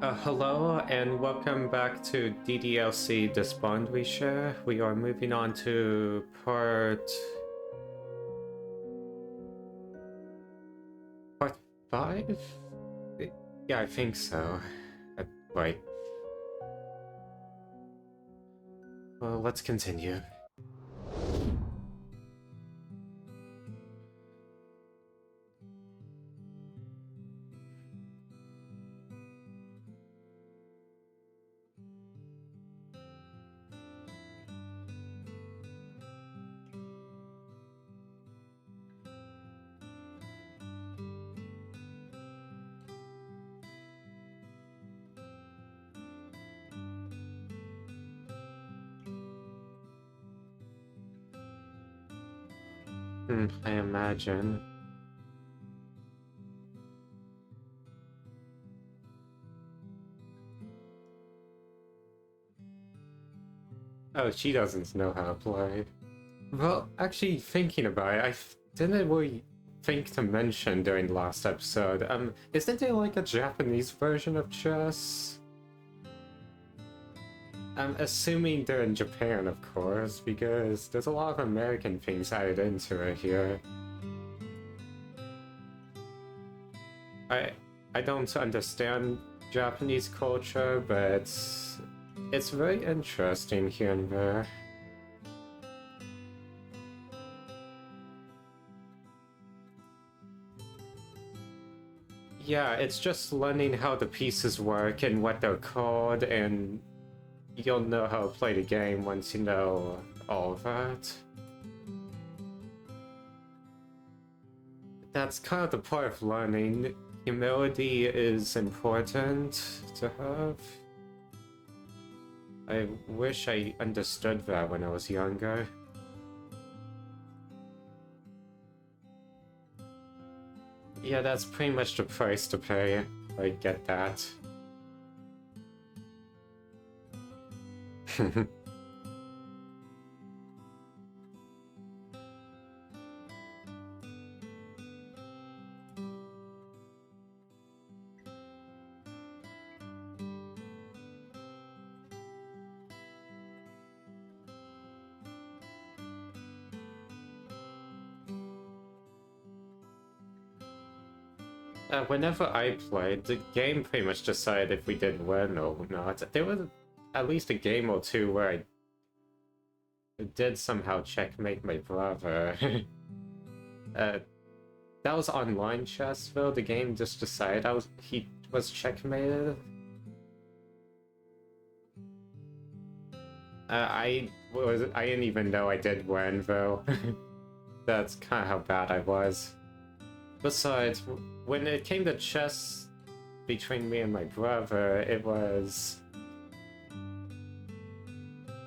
Hello and welcome back to DDLC This Bond We Share. We are moving on to part 5? Yeah, I think so. Right. Well, let's continue. I imagine. Oh, she doesn't know how to play. Well, actually, thinking about it, didn't really think to mention during the last episode. Isn't there like a Japanese version of chess? I'm assuming they're in Japan, of course, because there's a lot of American things added into it here. I don't understand Japanese culture, but it's very interesting here and there. Yeah, it's just learning how the pieces work and what they're called, and you'll know how to play the game once you know all of that. That's kind of the part of learning. Humility is important to have. I wish I understood that when I was younger. Yeah, that's pretty much the price to pay. I get that. Whenever I played, the game pretty much decided if we did win or not. There was at least a game or two where I did somehow checkmate my brother. That was online chess, though. The game just decided he was checkmated. I didn't even know I did win, though. That's kind of how bad I was. Besides, when it came to chess between me and my brother,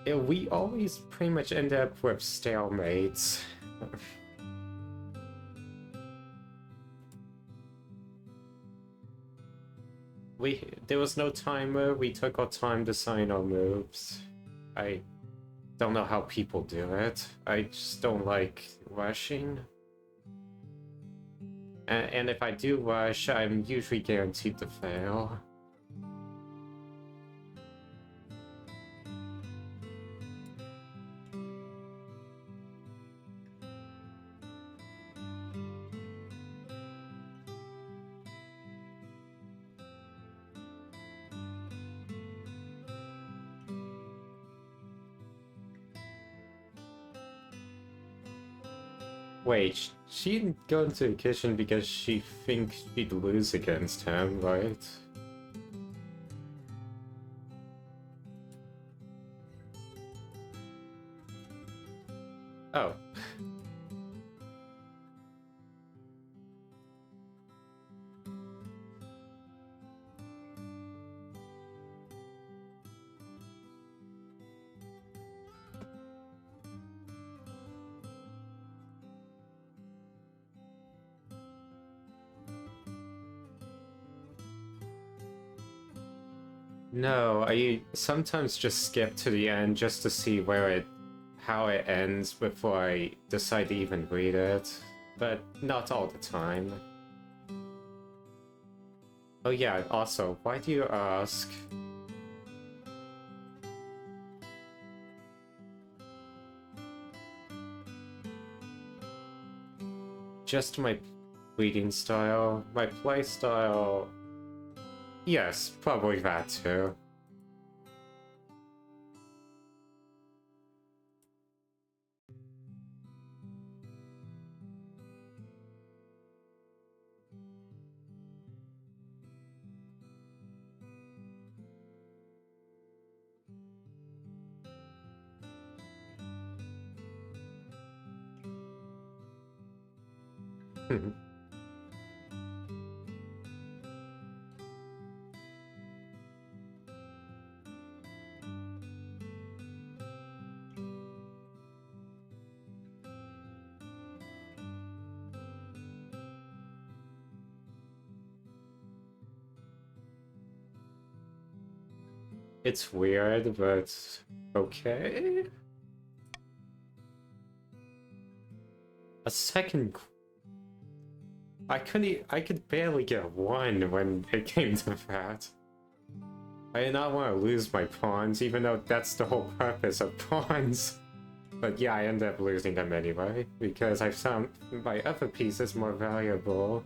we always pretty much end up with stalemates. There was no timer, we took our time to sign our moves. I don't know how people do it. I just don't like rushing. And if I do rush, I'm usually guaranteed to fail. Wait, she didn't go into the kitchen because she thinks she'd lose against him, right? Oh. No, I sometimes just skip to the end just to see how it ends before I decide to even read it, but not all the time. Oh yeah, also, why do you ask? Just my reading style, my play style. Yes, probably that too. It's weird, but okay. A second. I could barely get one when it came to that. I did not want to lose my pawns, even though that's the whole purpose of pawns. But yeah, I ended up losing them anyway, because I found my other pieces more valuable.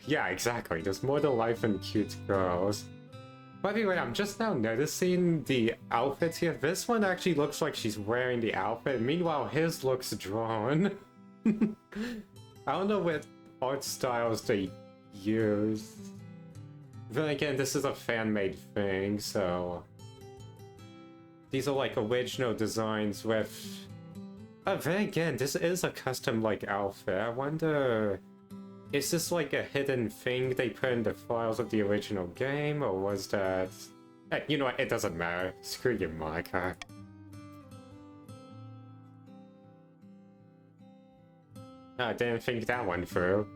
Yeah, exactly. There's more to life than cute girls. By the way, I'm just now noticing the outfits here. This one actually looks like she's wearing the outfit. Meanwhile, his looks drawn. I don't know what art styles they use. Then again, this is a fan-made thing, so... These are like original designs with... then again, this is a custom-like outfit. I wonder... Is this like a hidden thing they put in the files of the original game, or was that... you know what, it doesn't matter. Screw you, Monica. I didn't think that one through.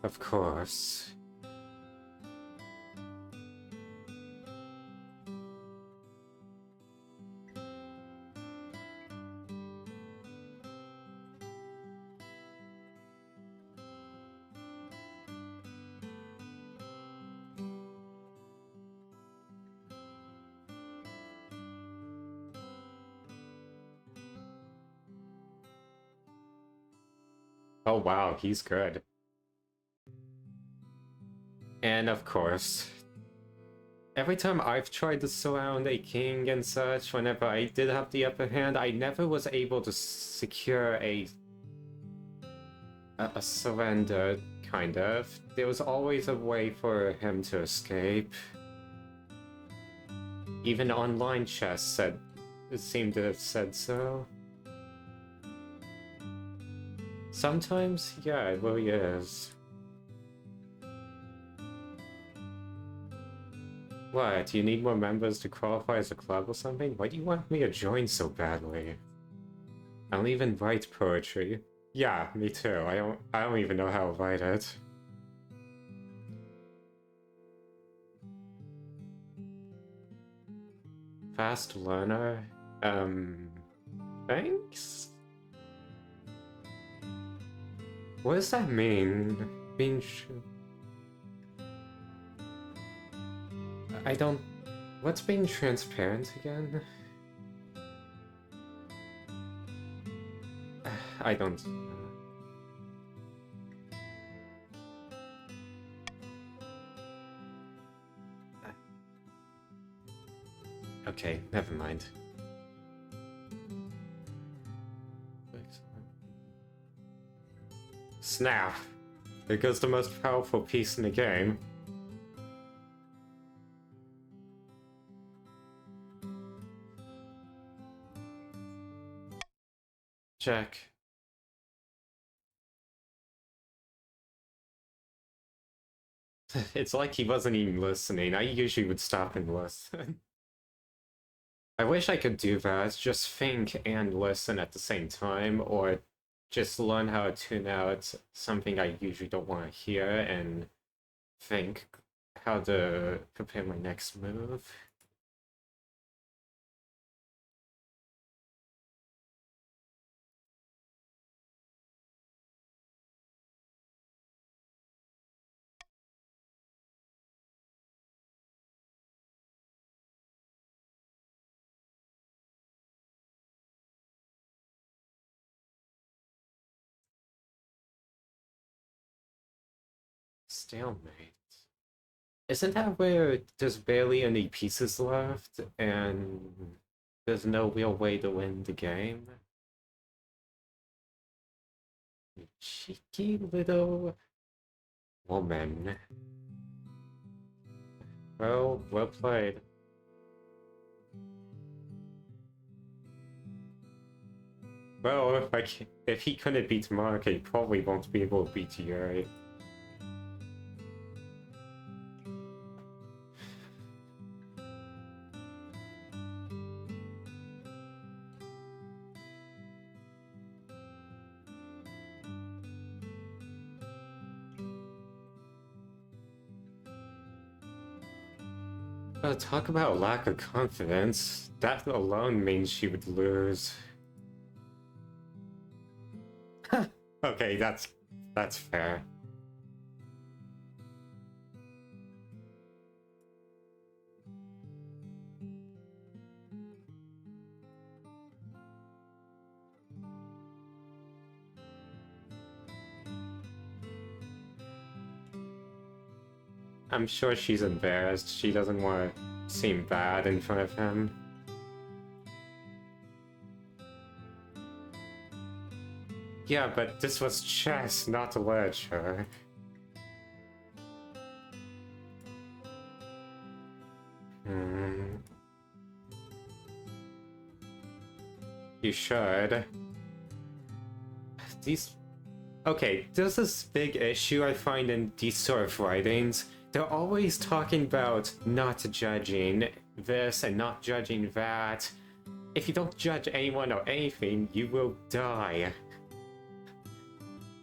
Of course. Oh wow, he's good. And of course, every time I've tried to surround a king and such, whenever I did have the upper hand, I never was able to secure a surrender, kind of. There was always a way for him to escape. Even online chess seemed to have said so. Sometimes, yeah, it really is. What, do you need more members to qualify as a club or something? Why do you want me to join so badly? I don't even write poetry. Yeah, me too. I don't even know how to write it. Fast learner? Thanks? What does that mean? Being I don't... What's being transparent again? I don't... Okay, never mind. Snap! There goes the most powerful piece in the game. Check. It's like he wasn't even listening. I usually would stop and listen. I wish I could do that, just think and listen at the same time, or just learn how to tune out something I usually don't want to hear and think how to prepare my next move. stalemate. Isn't that where there's barely any pieces left and there's no real way to win the game? You cheeky little woman. Well played. Well, if he couldn't beat Mark, he probably won't be able to beat Yuri. Talk about lack of confidence. That alone means she would lose. Okay, that's fair. I'm sure she's embarrassed. She doesn't want to seem bad in front of him. Yeah, but this was chess, not literature. You should. Okay, there's this big issue I find in these sort of writings. They're always talking about not judging this and not judging that. If you don't judge anyone or anything, you will die.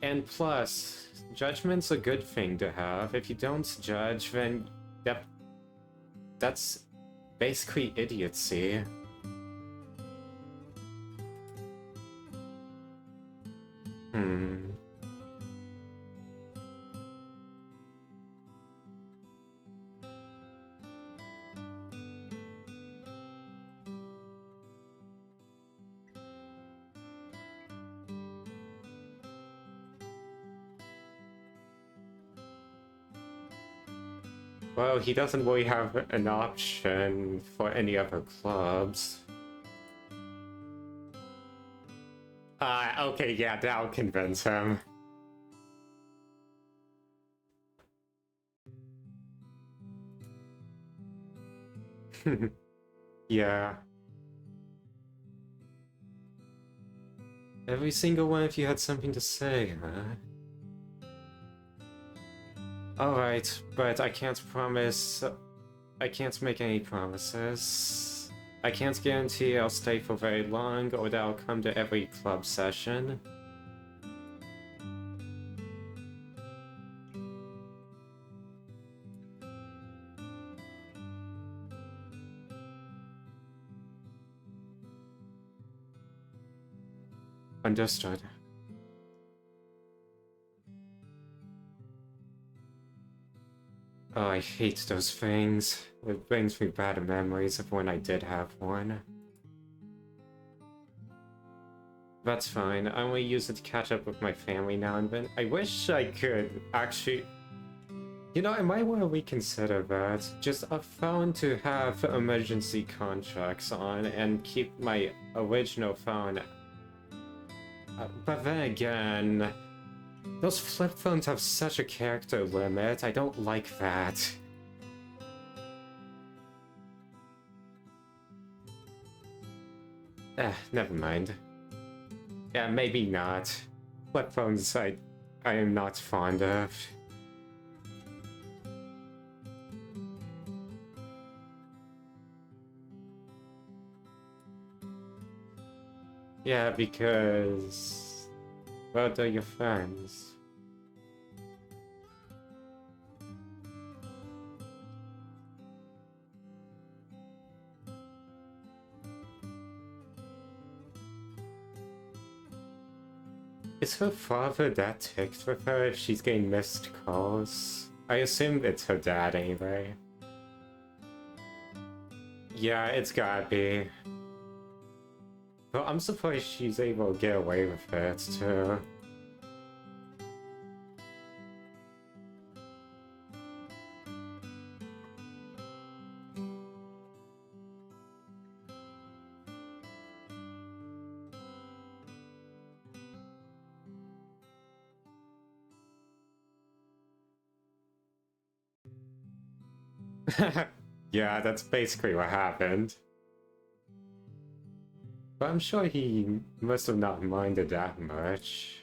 And plus, judgment's a good thing to have. If you don't judge, then that's basically idiocy. Well, he doesn't really have an option for any other clubs. Okay, yeah, that'll convince him. Yeah. Every single one of you had something to say, huh? Alright, but I can't promise... I can't make any promises. I can't guarantee I'll stay for very long or that I'll come to every club session. Understood. Oh, I hate those things. It brings me bad memories of when I did have one. That's fine. I only use it to catch up with my family now and then. I wish I could actually... You know, I might want to reconsider that. Just a phone to have emergency contracts on and keep my original phone. But then again... Those flip phones have such a character limit, I don't like that. Never mind. Yeah, maybe not. Flip phones I am not fond of. Yeah, because... Well, they're your friends. Is her father that ticked with her if she's getting missed calls? I assume it's her dad anyway. Yeah, it's gotta be. Well, I'm surprised she's able to get away with it, too. Yeah, that's basically what happened. But I'm sure he must have not minded that much.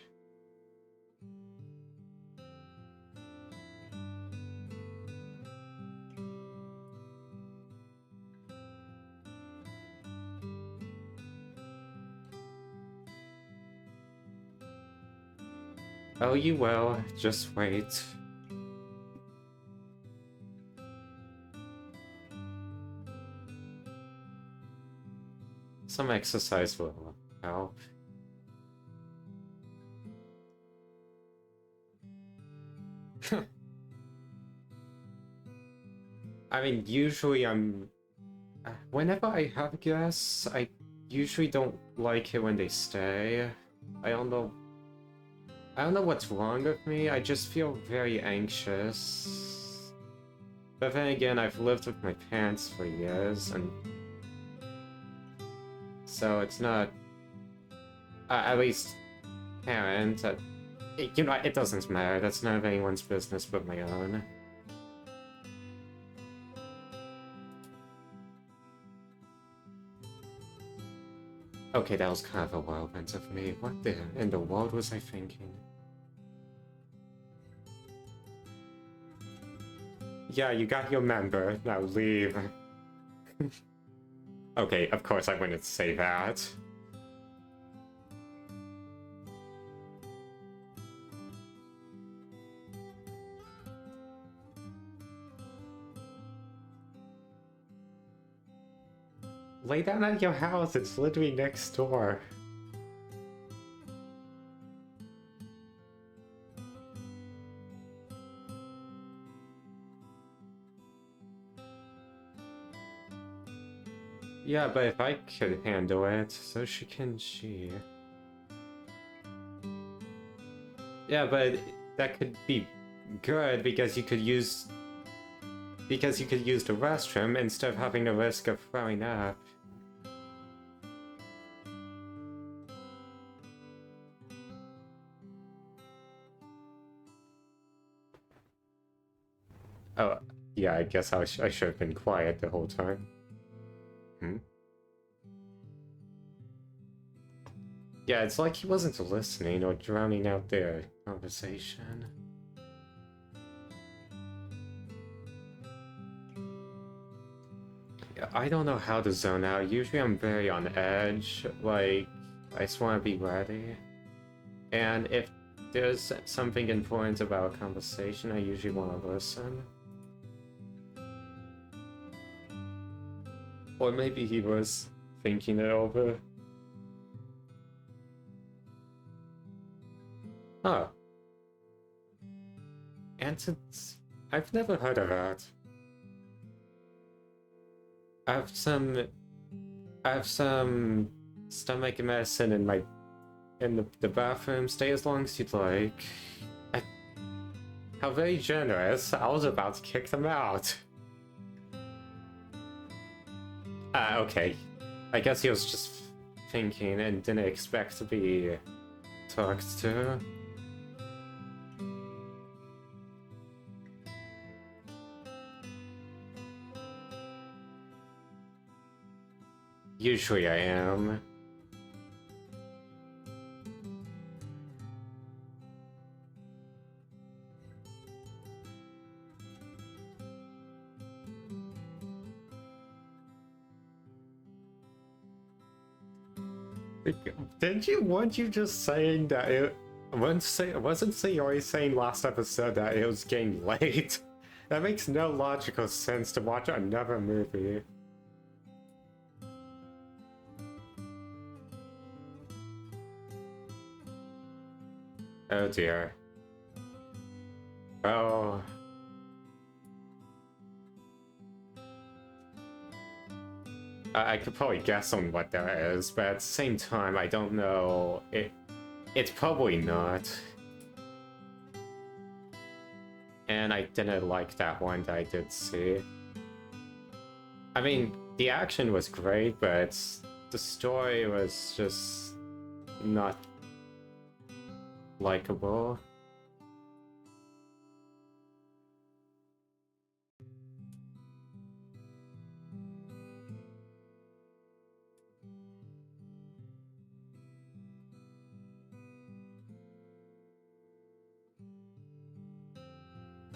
Oh, you will. Just wait. Some exercise will help. I mean, usually whenever I have guests, I usually don't like it when they stay. I don't know. I don't know what's wrong with me, I just feel very anxious. But then again, I've lived with my parents for years, and so it's not... at least parents, you know, it doesn't matter, that's none of anyone's business but my own. Okay, that was kind of a whirlwind of me. What in the world was I thinking? Yeah, you got your member. Now leave. Okay, of course I wouldn't say that. Lay down at your house, it's literally next door. Yeah, but if I could handle it, so can she. Yeah, but that could be good because you could use the restroom instead of having the risk of throwing up. Oh, yeah, I guess I should have been quiet the whole time. Yeah, it's like he wasn't listening or drowning out their conversation. Yeah, I don't know how to zone out. Usually I'm very on edge. Like, I just want to be ready. And if there's something important about a conversation, I usually want to listen. Or maybe he was thinking it over. Oh. I've never heard of that. I have some stomach medicine in the bathroom. Stay as long as you'd like. How very generous. I was about to kick them out. Okay. I guess he was just thinking and didn't expect to be talked to. Usually I am. Weren't you just saying that it... Wasn't Sayori saying last episode that it was getting late? That makes no logical sense to watch another movie. Oh dear. Oh... I could probably guess on what that is, but at the same time, I don't know. It's probably not. And I didn't like that one that I did see. I mean, the action was great, but the story was just not likable.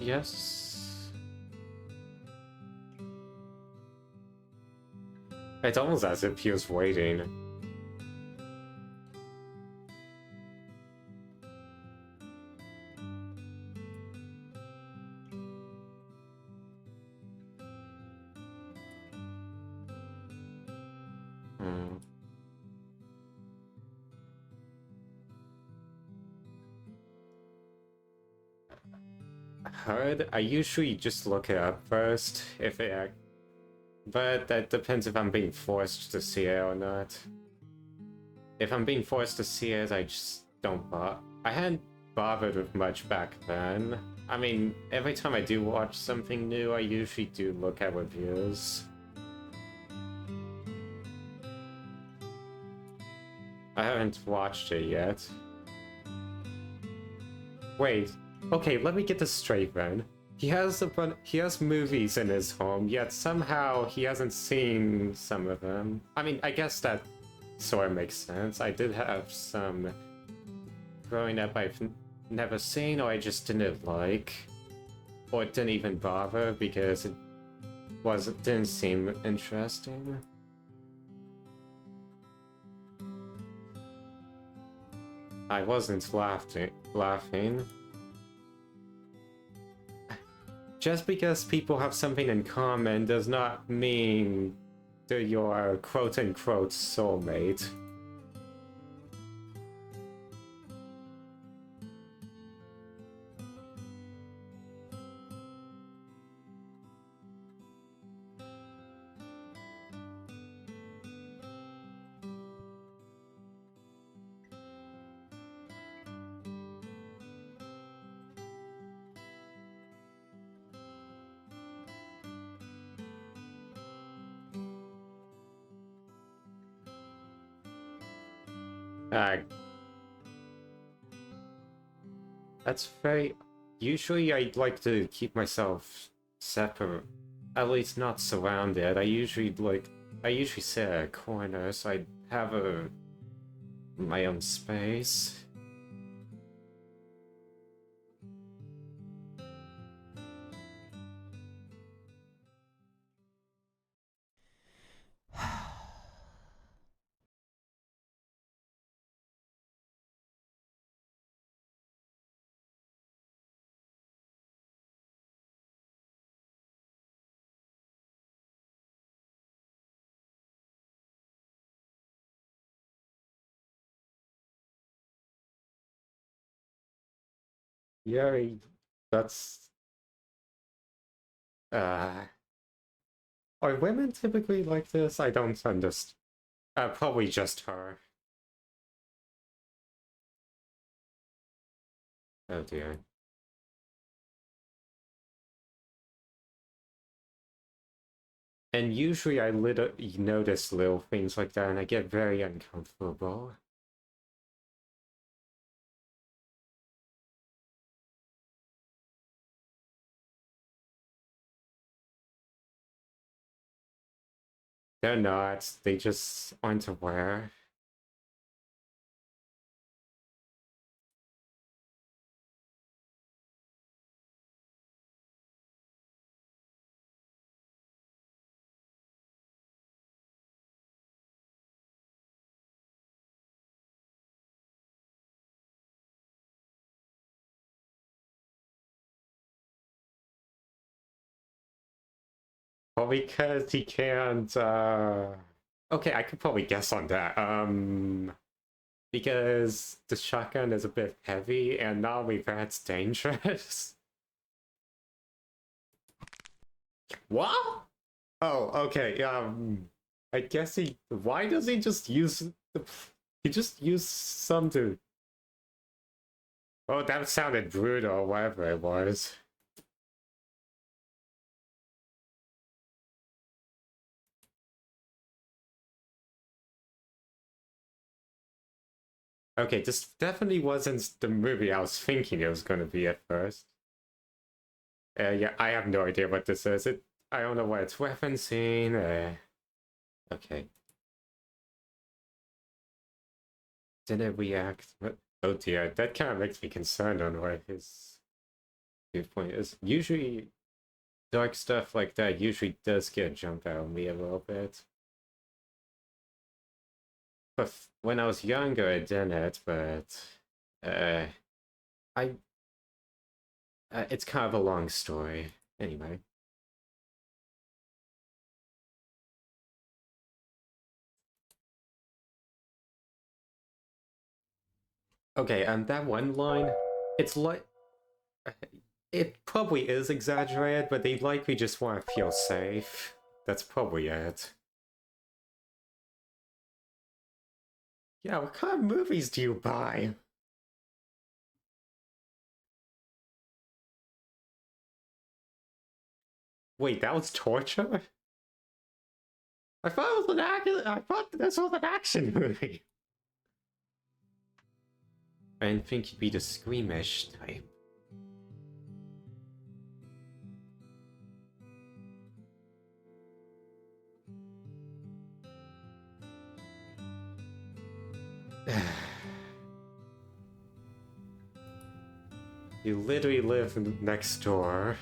Yes. It's almost as if he was waiting. Hmm. Hard? I usually just look it up first, if it... But that depends if I'm being forced to see it or not. If I'm being forced to see it, I just don't bother. I hadn't bothered with much back then. I mean, every time I do watch something new, I usually do look at reviews. I haven't watched it yet. Wait, okay, let me get this straight then. He has movies in his home, yet somehow he hasn't seen some of them. I mean, I guess that sort of makes sense. I did have some growing up I've never seen, or I just didn't like, or didn't even bother because it didn't seem interesting. I wasn't laughing. Just because people have something in common does not mean they're your quote-unquote soulmate. Uh, that's very... Usually I like to keep myself separate, at least not surrounded. I usually sit at a corner so I have my own space. Yeah, that's... Uh... Are women typically like this? I don't understand. Probably just her. Oh dear. And usually I notice little things like that and I get very uncomfortable. They're not, they just aren't aware. Well, because he can't, Okay, I could probably guess on that. Because the shotgun is a bit heavy and not only that's dangerous. What? Oh, okay, I guess why does he just use he just used some to... Oh, that sounded brutal, whatever it was. Okay, this definitely wasn't the movie I was thinking it was going to be at first. Yeah, I have no idea what this is. I don't know what it's referencing. Okay. Did it react? Oh dear, that kind of makes me concerned on what his... viewpoint is. Usually, dark stuff like that usually does get jump out of me a little bit. But when I was younger, I didn't, but uh, I it's kind of a long story. Anyway. Okay, and that one line, it's like it probably is exaggerated, but they likely just want to feel safe. That's probably it. Yeah, what kind of movies do you buy? Wait, that was torture? I thought it was an action. I thought this was an action movie. I didn't think you'd be the squeamish type. You literally live next door.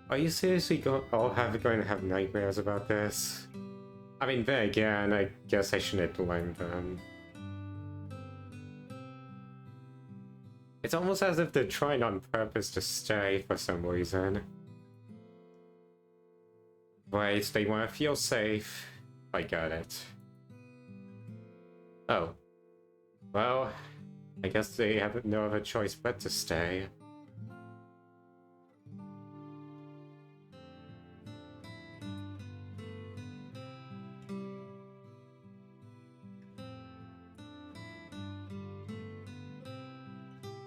Are you seriously going to have nightmares about this? I mean, then again, I guess I shouldn't blame them. It's almost as if they're trying on purpose to stay for some reason. Right, they want to feel safe. I got it. Oh. Well, I guess they have no other choice but to stay.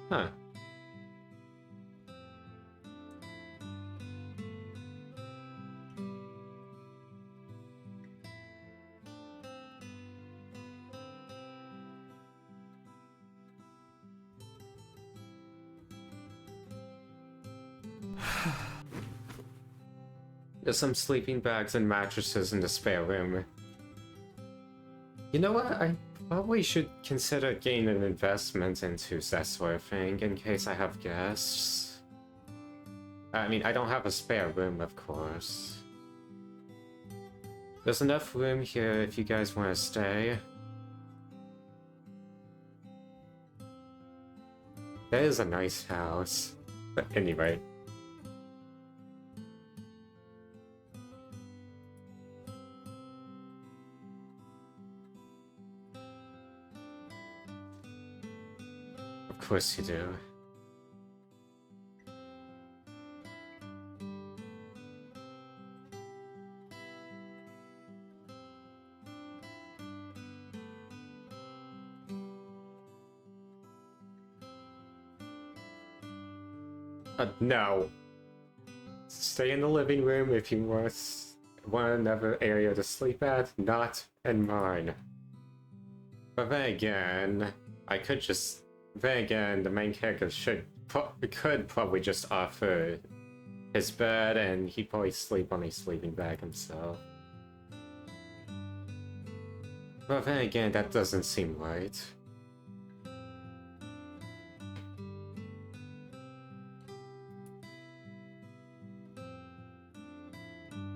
Huh. There's some sleeping bags and mattresses in the spare room. You know what? I probably should consider getting an investment into that sort of thing in case I have guests. I mean, I don't have a spare room, of course. There's enough room here if you guys want to stay. That is a nice house. But anyway. Of course you do. No. Stay in the living room if you want another area to sleep at, not in mine. But then again, the main character could probably just offer his bed and he'd probably sleep on a sleeping bag himself. But then again, that doesn't seem right.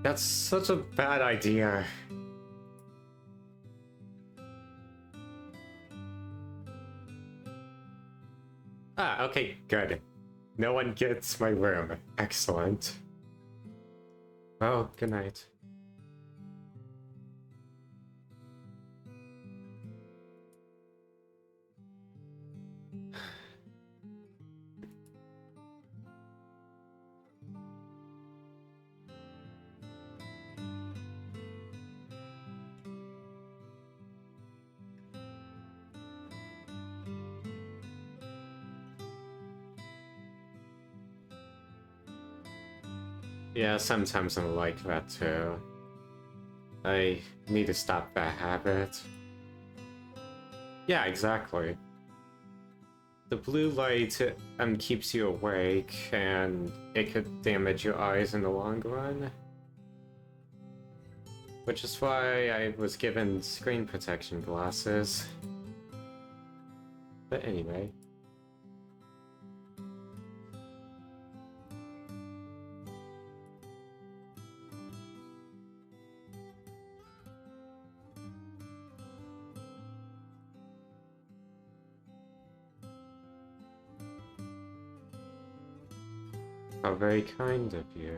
That's such a bad idea. Ah, okay, good. No one gets my room. Excellent. Well, good night. Yeah, sometimes I'm like that too. I need to stop that habit. Yeah, exactly. The blue light keeps you awake, and it could damage your eyes in the long run. Which is why I was given screen protection glasses. But anyway. How very kind of you.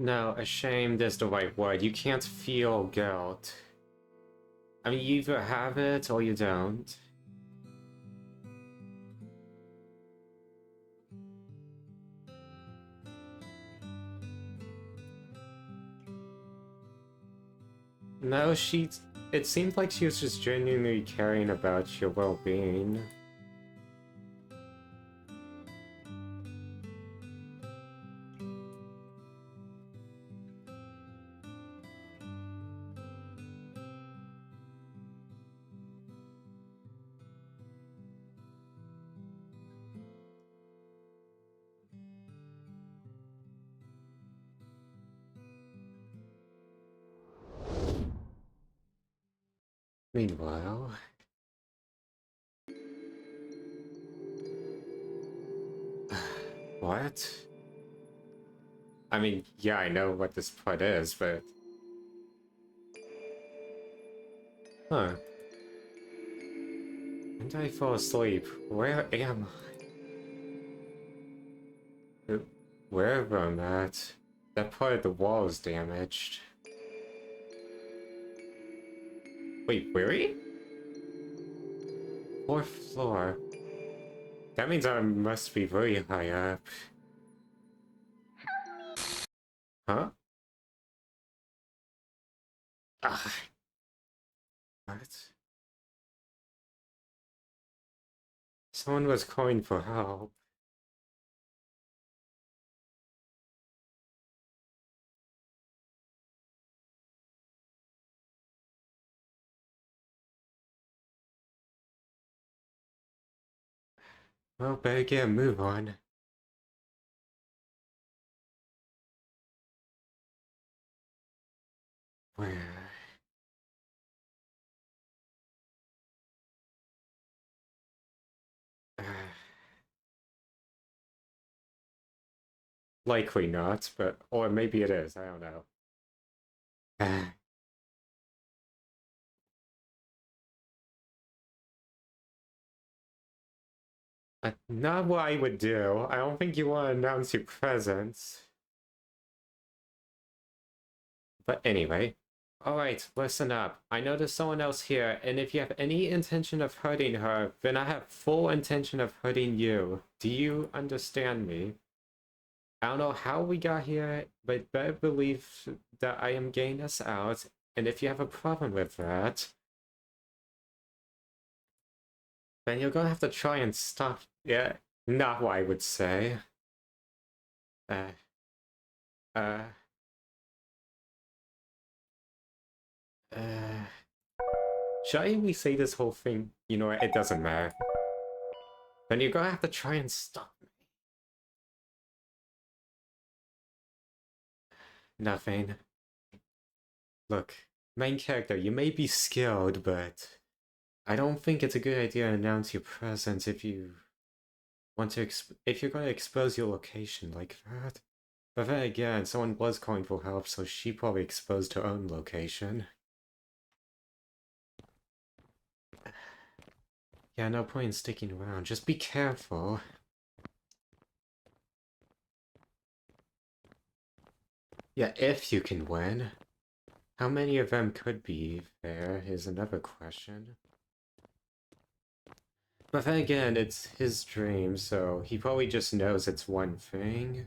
No, ashamed is the right word. You can't feel guilt. I mean, you either have it or you don't. No, it seemed like she was just genuinely caring about your well-being. Meanwhile... What? I mean, yeah, I know what this part is, but... Huh. And I fall asleep. Where am I? Wherever I'm at, that part of the wall is damaged. Wait, where? Fourth floor. That means I must be very high up. Huh? Ah. What? Someone was calling for help. Well, better get a move on. Where? Likely not, but... Or maybe it is, I don't know. Not what I would do. I don't think you want to announce your presence. But anyway. Alright, listen up. I know there's someone else here, and if you have any intention of hurting her, then I have full intention of hurting you. Do you understand me? I don't know how we got here, but better believe that I am getting us out, and if you have a problem with that, then you're gonna have to try and stop. Yeah, not what I would say. Uh, uh, uh... Should I really say this whole thing? You know what, it doesn't matter. Then you're gonna have to try and stop me. Nothing. Look, main character, you may be skilled, but I don't think it's a good idea to announce your presence if you want to if you're going to expose your location like that. But then again, someone was calling for help, so she probably exposed her own location. Yeah, no point in sticking around. Just be careful. Yeah, if you can win. How many of them could be there is another question. But then again, it's his dream, so he probably just knows it's one thing.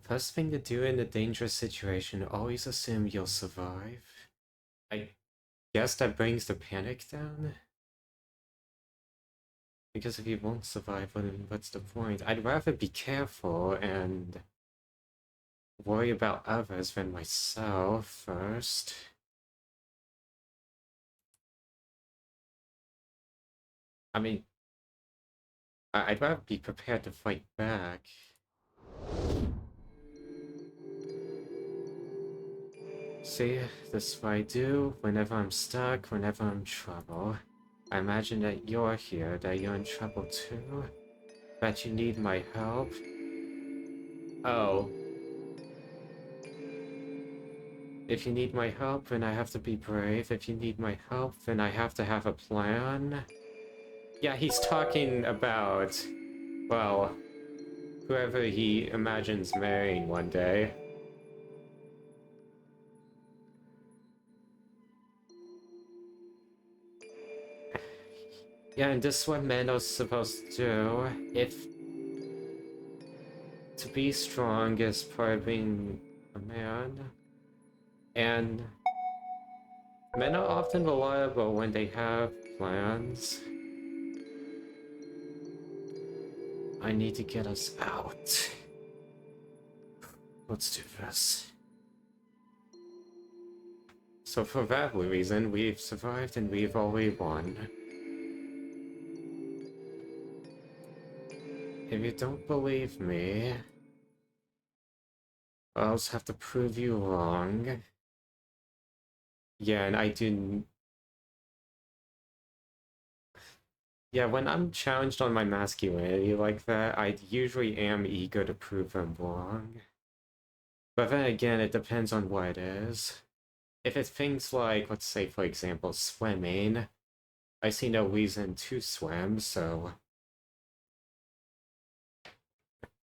First thing to do in a dangerous situation, always assume you'll survive. I guess that brings the panic down? Because if you won't survive, then what's the point? I'd rather be careful and worry about others than myself first. I mean, I'd rather be prepared to fight back. See, this is what I do whenever I'm stuck, whenever I'm in trouble. I imagine that you're here, that you're in trouble too, that you need my help. Oh. If you need my help, then I have to be brave. If you need my help, then I have to have a plan. Yeah, he's talking about, well, whoever he imagines marrying one day. Yeah, and this is what men are supposed to do. If to be strong is part of being a man. And men are often reliable when they have plans. I need to get us out. Let's do this. So for that reason, we've survived and we've already won. If you don't believe me, I'll just have to prove you wrong. Yeah, and I do... Yeah, when I'm challenged on my masculinity like that, I usually am eager to prove them wrong. But then again, it depends on what it is. If it's things like, let's say for example, swimming, I see no reason to swim, so...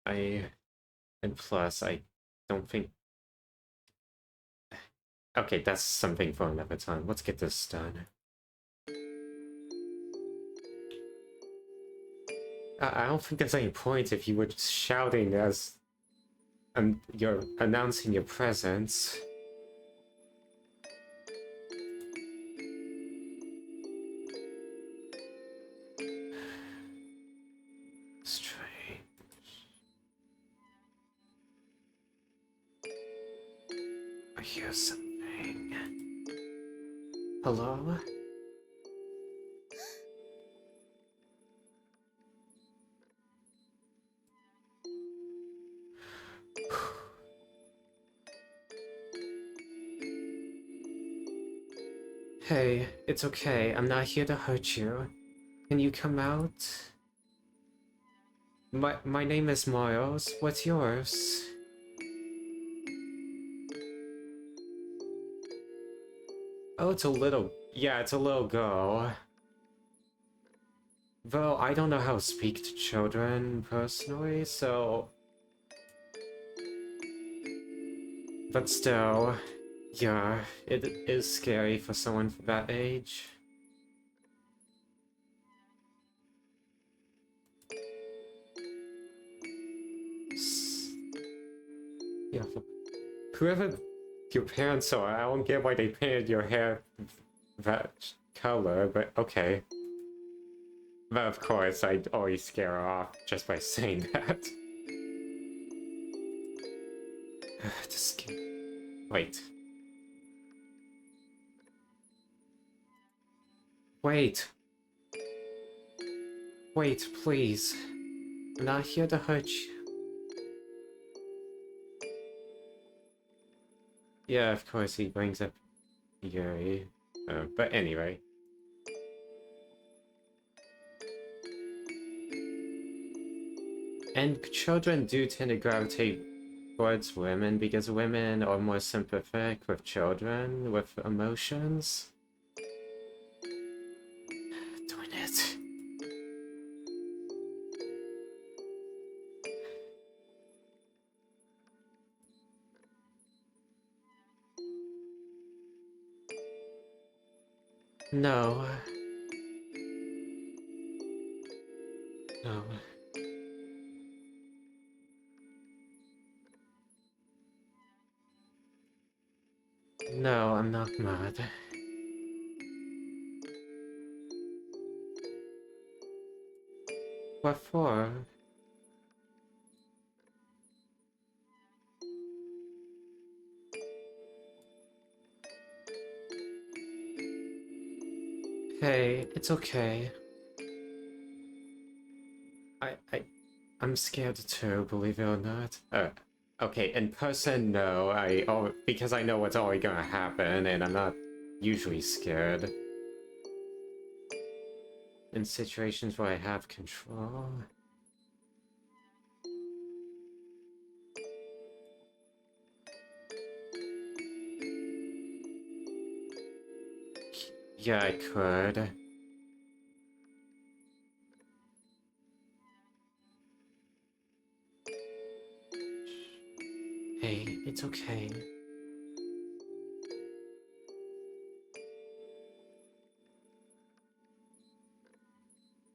And plus, I don't think... Okay, that's something for another time. Let's get this done. I don't think there's any point if you were just shouting as you're announcing your presence. Strange. I hear something. Hello? Hey, it's okay. I'm not here to hurt you. Can you come out? My name is Miles. What's yours? Oh, it's a little... Yeah, it's a little girl. Though, I don't know how to speak to children, personally, so... But still... Yeah, it is scary for someone that age. Yeah, whoever your parents are, I don't get why they painted your hair that color, but okay. But of course, I'd always scare her off just by saying that. Just wait. Wait. Wait, please. I'm not here to hurt you. Yeah, of course he brings up Yuri. But anyway. And children do tend to gravitate towards women because women are more sympathetic with children, with emotions. Doing it. No. No. No, I'm not mad. What for? Hey, it's okay. I'm scared too, believe it or not. Okay, in person, no. Because I know what's always gonna happen, and I'm not usually scared. In situations where I have control. Yeah, I could. Hey, it's okay.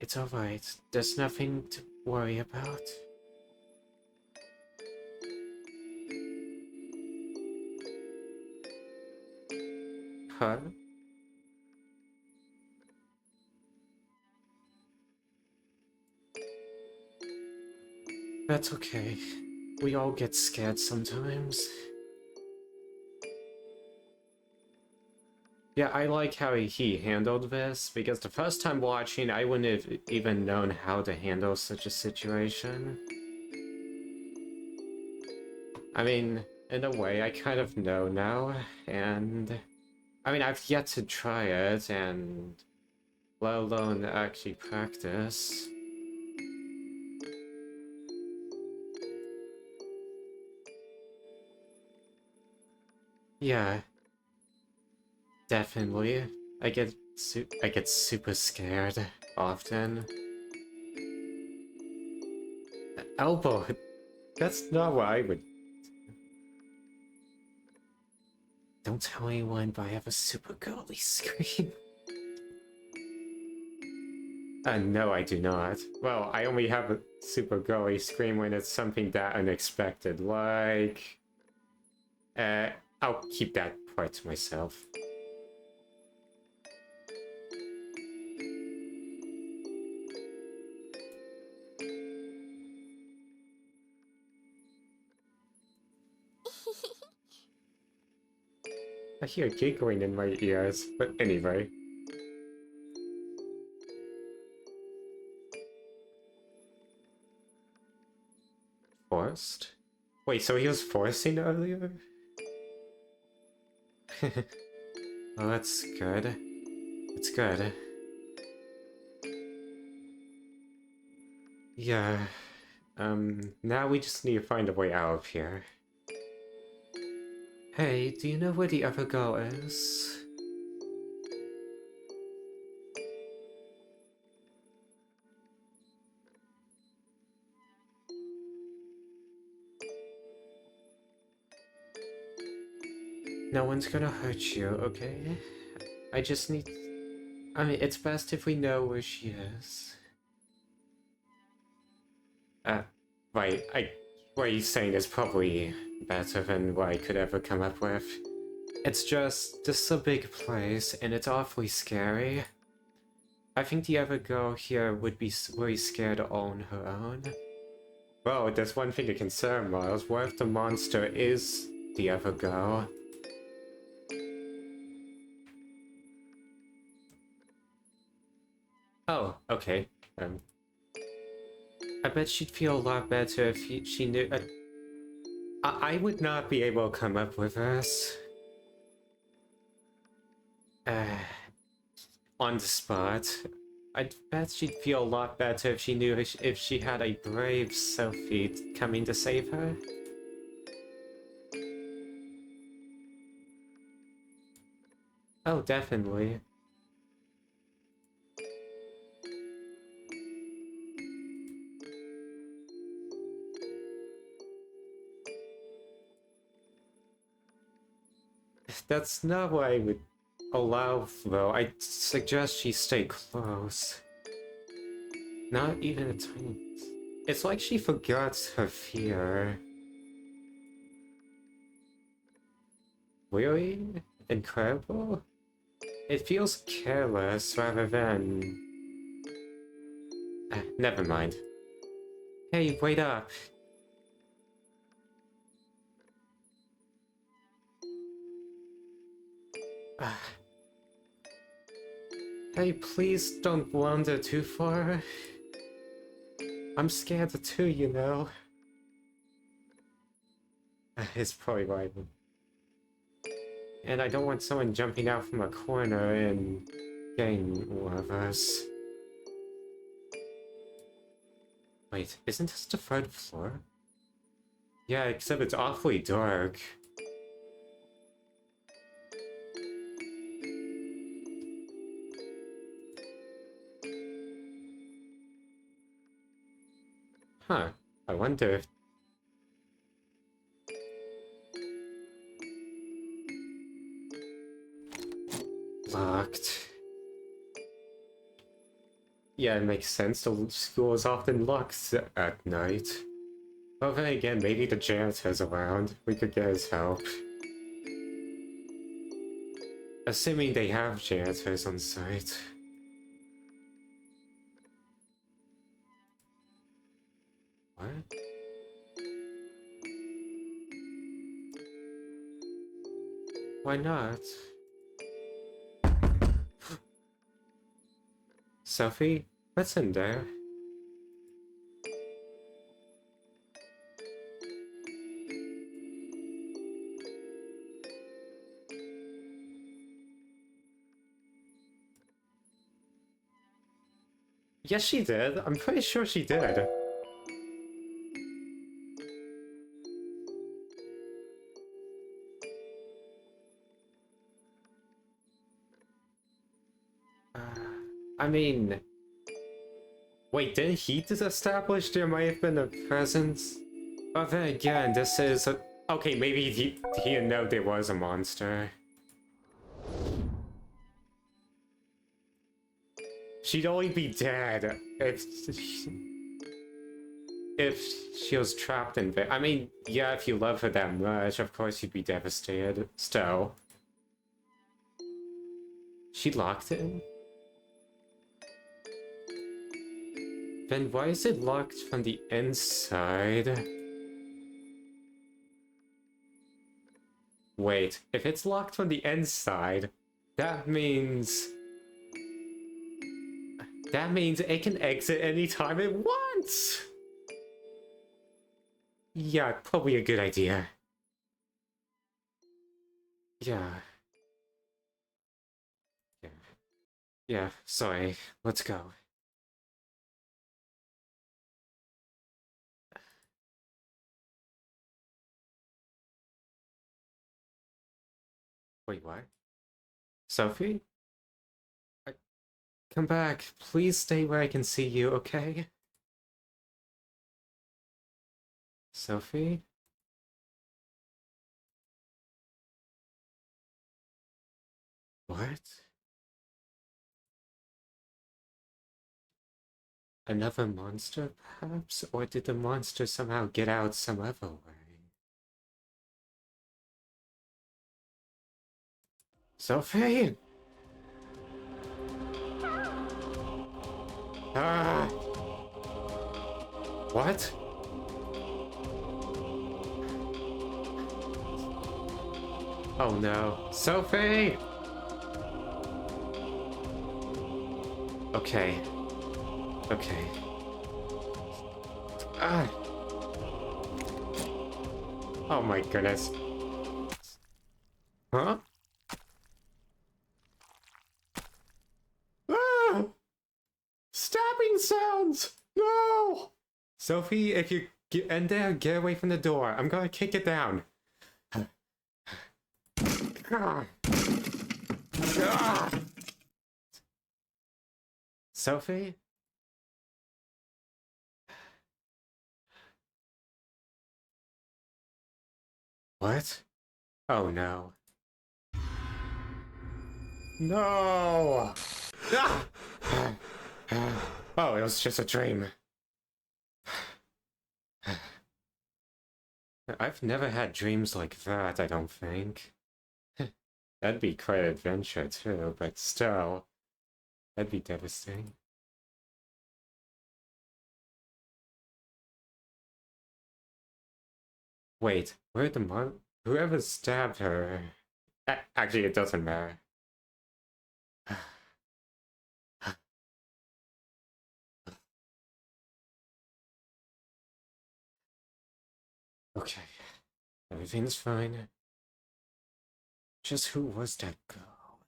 It's alright. There's nothing to worry about. Huh? That's okay. We all get scared sometimes. Yeah, I like how he handled this, because the first time watching, I wouldn't have even known how to handle such a situation. I mean, in a way, I kind of know now, and... I mean, I've yet to try it, and... let alone actually practice. Yeah, definitely. I get super scared often. Elbow, that's not what I would. Don't tell anyone, but I have a super girly scream. No, I do not. Well, I only have a super girly scream when it's something that unexpected, like... I'll keep that part to myself. I hear giggling in my ears, but anyway. Forced? Wait, so he was forcing earlier? Well, that's good. It's good. Yeah. Now we just need to find a way out of here. Hey, do you know where the other girl is? No one's gonna hurt you, okay? I just need... I mean, it's best if we know where she is. Right, what he's saying is probably better than what I could ever come up with. It's just, this is a big place, and it's awfully scary. I think the other girl here would be very scared on her own. Well, there's one thing to concern, Miles. What if the monster is the other girl? Oh, okay. I bet she'd feel a lot better if she knew... I would not be able to come up with this. On the spot. I bet she'd feel a lot better if she knew if she had a brave Sophie coming to save her. Oh, definitely. That's not what I would allow, though. I'd suggest she stay close. Not even a tiny... It's like she forgot her fear. Really? Incredible? It feels careless rather than... Never mind. Hey, wait up. Hey, please don't wander too far. I'm scared too, you know. It's probably right. And I don't want someone jumping out from a corner and getting one of us. Wait, isn't this the third floor? Yeah, except it's awfully dark. Huh, I wonder if... Locked. Yeah, it makes sense. The school is often locked at night. But then again, maybe the janitor's around. We could get his help. Assuming they have janitors on site. What? Why not? Sophie, what's in there? Yes, she did. I'm pretty sure she did. I mean... Wait, didn't he just establish there might have been a presence? But then again, this is a... Okay, maybe he didn't know there was a monster. She'd only be dead if she was trapped in there. I mean, yeah, if you love her that much, of course you'd be devastated. Still. She locked it? Then why is it locked from the inside? Wait, if it's locked from the inside, that means... That means it can exit anytime it wants! Yeah, probably a good idea. Yeah. Yeah. Yeah, sorry. Let's go. Wait, what? Sophie? Come back. Please stay where I can see you, okay? Sophie? What? Another monster, perhaps? Or did the monster somehow get out some other way? Sophie? Ah! What? Oh no. Sophie! Okay. Okay. Ah! Oh my goodness. Huh? Ah! Stabbing sounds! No! Sophie, if you get in there, get away from the door. I'm gonna kick it down. Ah. Ah. Sophie? What? Oh no. No! Ah! Oh, it was just a dream. I've never had dreams like that, I don't think. That'd be quite an adventure too, but still, that'd be devastating. Wait, where'd the mon- whoever stabbed her... Actually, it doesn't matter. Okay, everything's fine. Just who was that girl?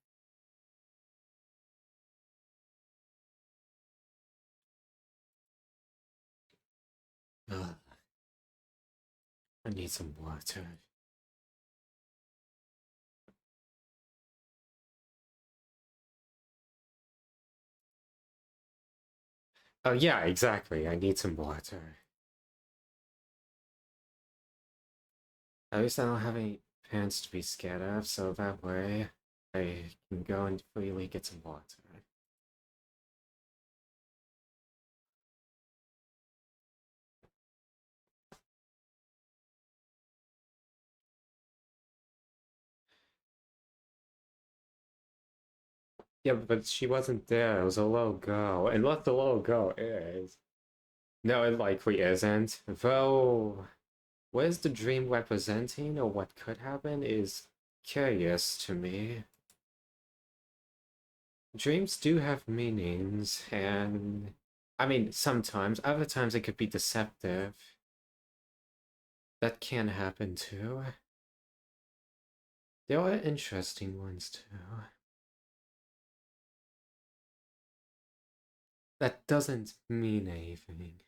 Ugh, I need some water. Oh yeah, exactly. I need some water. At least I don't have any pants to be scared of, so that way I can go and freely get some water. Yeah, but she wasn't there. It was a little girl. And what the little girl is. No, it likely isn't. Though, what is the dream representing or what could happen is curious to me. Dreams do have meanings, and I mean, sometimes, other times it could be deceptive. That can happen too. There are interesting ones too. That doesn't mean anything.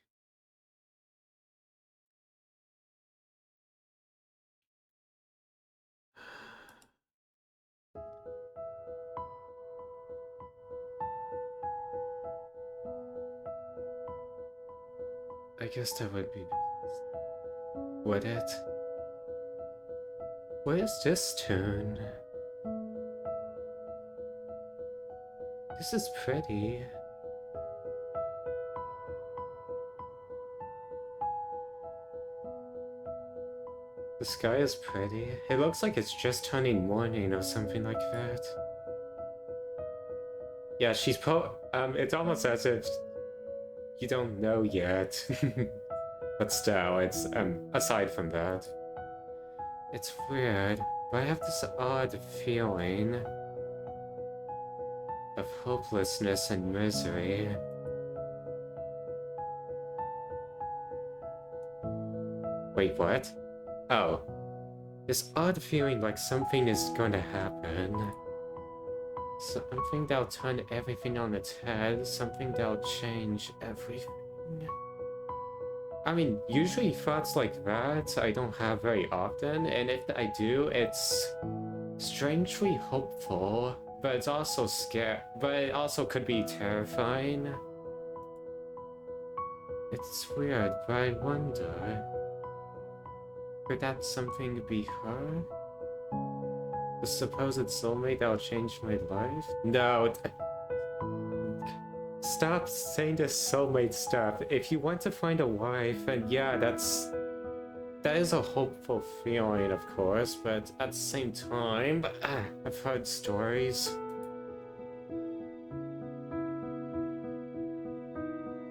I guess that would be... Would it? What is this tune? This is pretty. The sky is pretty. It looks like it's just turning morning or something like that. Yeah, it's almost as if you don't know yet. But still, it's, aside from that. It's weird, but I have this odd feeling of hopelessness and misery. Wait, what? Oh. This odd feeling like something is going to happen. Something that'll turn everything on its head, something that'll change everything. I mean, usually thoughts like that I don't have very often, and if I do, it's strangely hopeful, but it's also but it also could be terrifying. It's weird, but I wonder, could that something be her? The supposed soulmate that'll change my life? No. Stop saying this soulmate stuff. If you want to find a wife, and yeah, that is a hopeful feeling, of course, but at the same time, I've heard stories.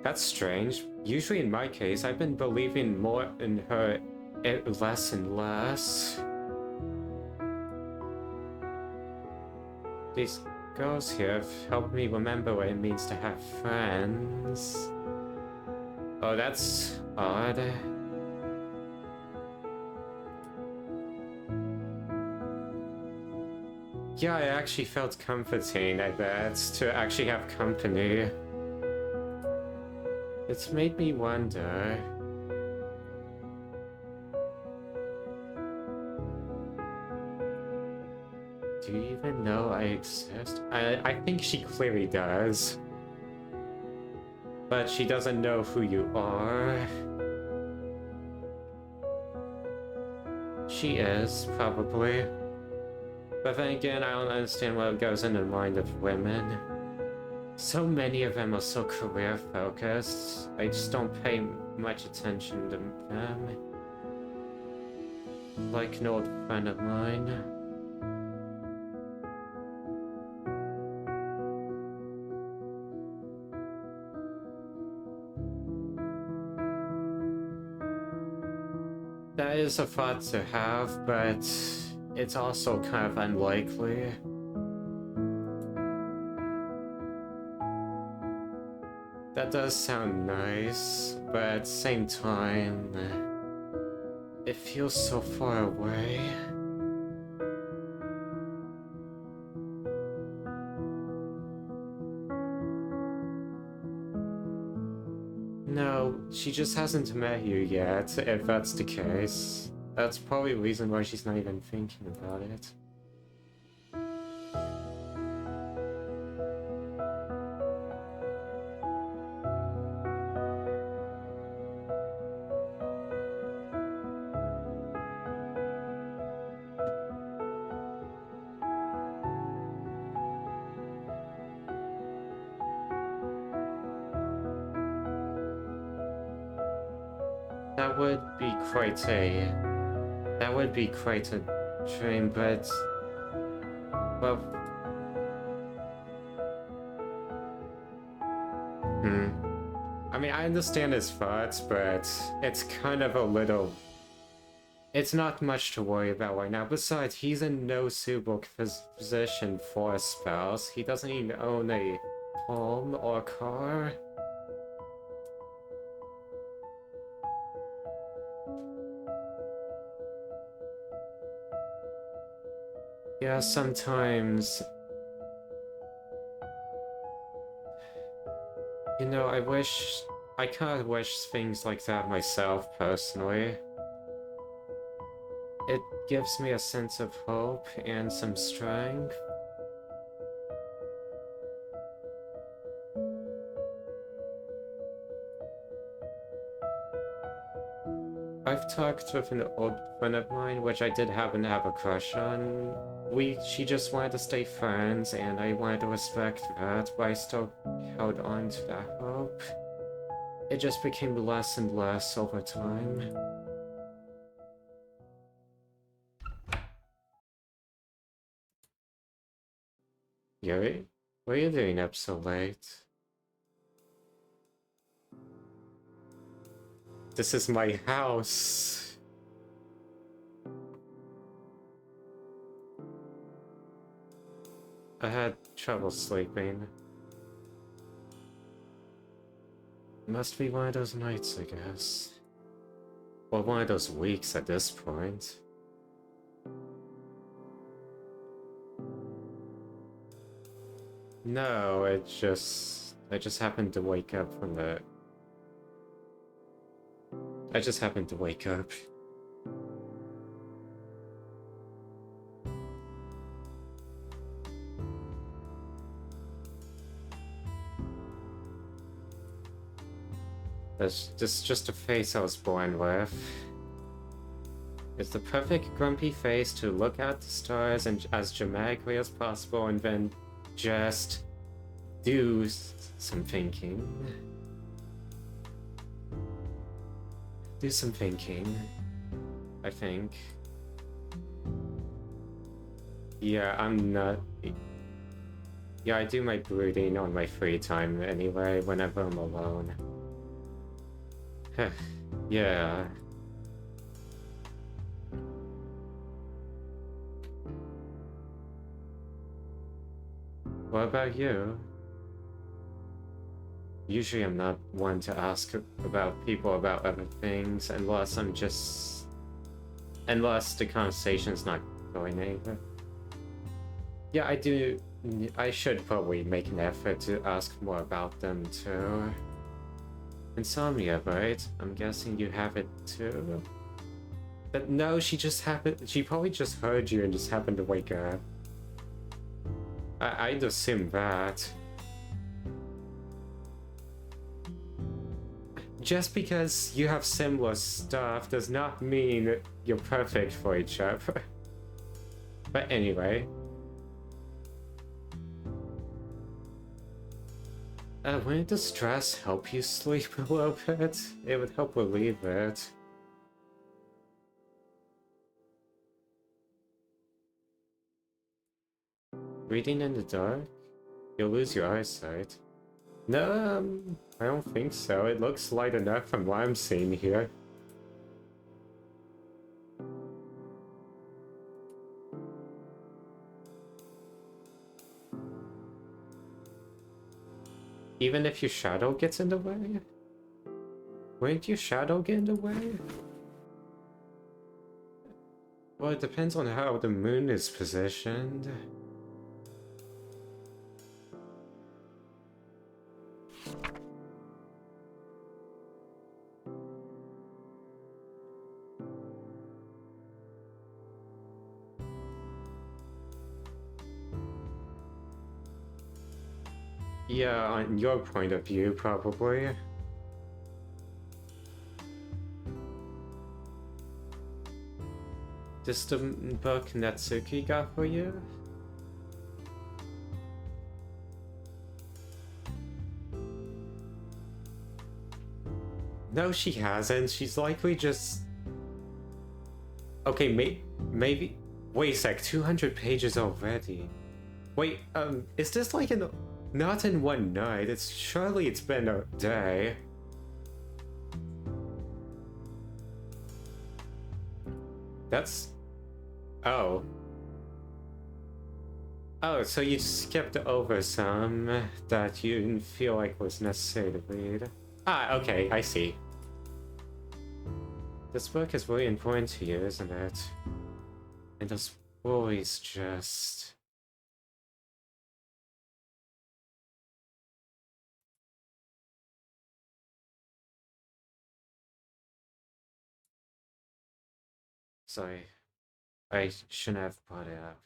That's strange. Usually in my case, I've been believing more in her less and less. These girls here have helped me remember what it means to have friends. Oh, that's odd. Yeah, it actually felt comforting, I bet, to actually have company. It's made me wonder. Do you even know I exist? I think she clearly does. But she doesn't know who you are. She is, probably. But then again, I don't understand what goes in the mind of women. So many of them are so career-focused, I just don't pay much attention to them. Like an old friend of mine. That is a thought to have, but it's also kind of unlikely. That does sound nice, but at the same time, it feels so far away. No, she just hasn't met you yet, if that's the case. That's probably the reason why she's not even thinking about it. That would be quite a... That would be quite a dream, but... Well... I mean, I understand his thoughts, but it's kind of a little... It's not much to worry about right now. Besides, he's in no suitable position for a spouse. He doesn't even own a home or a car. Yeah, sometimes... You know, I kind of wish things like that myself, personally. It gives me a sense of hope and some strength. I've talked with an old friend of mine, which I did happen to have a crush on. She just wanted to stay friends, and I wanted to respect that, but I still held on to that hope. It just became less and less over time. Yuri, what are you doing up so late? This is my house. I had trouble sleeping. Must be one of those nights, I guess. Or one of those weeks at this point. No, I just happened to wake up from the... I just happened to wake up. That's just a face I was born with. It's the perfect grumpy face to look at the stars and as dramatically as possible and then just do some thinking. Do some thinking, I think. Yeah, I'm not... Yeah, I do my brooding on my free time anyway, whenever I'm alone. Yeah. What about you? Usually I'm not one to ask about people about other things unless unless the conversation's not going anywhere. Yeah, I should probably make an effort to ask more about them too. Insomnia, right? I'm guessing you have it too? But no, she probably just heard you and just happened to wake up. I'd assume that. Just because you have similar stuff does not mean you're perfect for each other. But anyway. Wouldn't the stress help you sleep a little bit? It would help relieve it. Reading in the dark? You'll lose your eyesight. No, I don't think so. It looks light enough from what I'm seeing here. Even if your shadow gets in the way? Wouldn't your shadow get in the way? Well, it depends on how the moon is positioned. Yeah, on your point of view, probably. Just the book Natsuki got for you? No, she hasn't. She's likely just... Okay, maybe... Wait a sec, 200 pages already. Wait, is this like an... Not in one night, surely it's been a day. That's... Oh. Oh, so you skipped over some that you didn't feel like was necessary to read. Ah, okay, I see. This book is really important to you, isn't it? And those boys just... Sorry, I shouldn't have brought it up.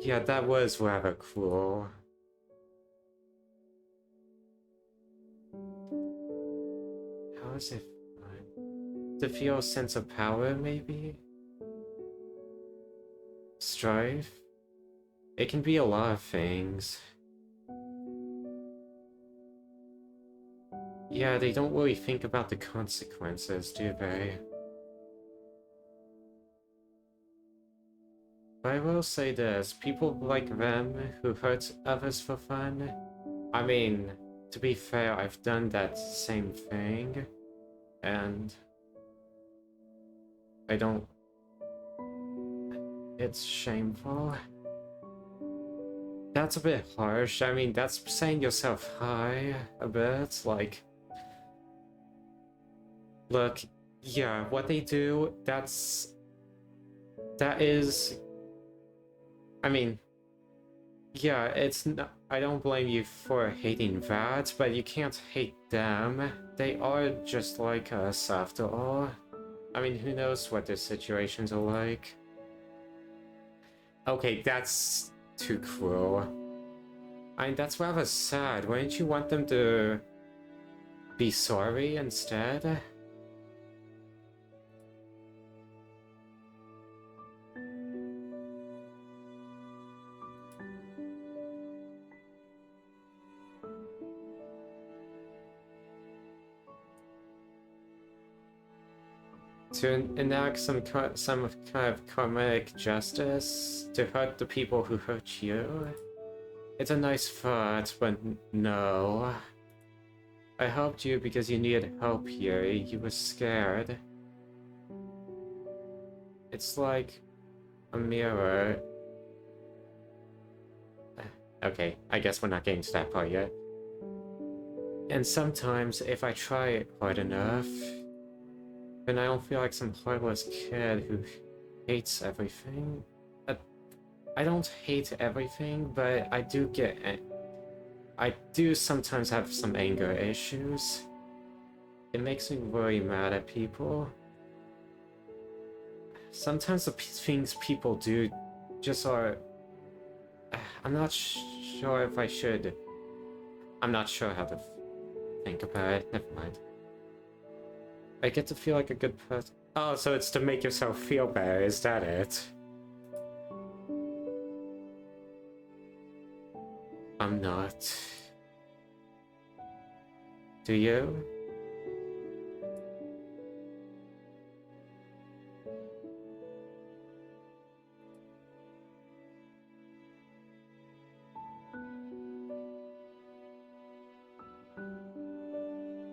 Yeah, that was rather cruel. How is it fun? To feel a sense of power, maybe? Strife? It can be a lot of things. Yeah, they don't really think about the consequences, do they? But I will say this, people like them who hurt others for fun, I mean, to be fair, I've done that same thing, and I don't... It's shameful. That's a bit harsh. I mean, that's saying yourself high a bit, like... Look, yeah, what they do, that is... I mean, yeah, it's not... I don't blame you for hating that, but you can't hate them. They are just like us, after all. I mean, who knows what their situations are like. Okay, that's too cruel. I mean, that's rather sad. Wouldn't you want them to be sorry instead? To enact some kind of karmic justice to hurt the people who hurt you. It's a nice thought, but no. I helped you because you needed help here. You were scared. It's like a mirror. Okay, I guess we're not getting to that part yet. And sometimes, if I try hard enough, then I don't feel like some heartless kid who hates everything. I don't hate everything, but I do sometimes have some anger issues. It makes me really mad at people. Sometimes the things people do just are... I'm not sure if I should... I'm not sure how to think about it. Never mind. I get to feel like a good person. Oh, so it's to make yourself feel better, is that it? I'm not. Do you?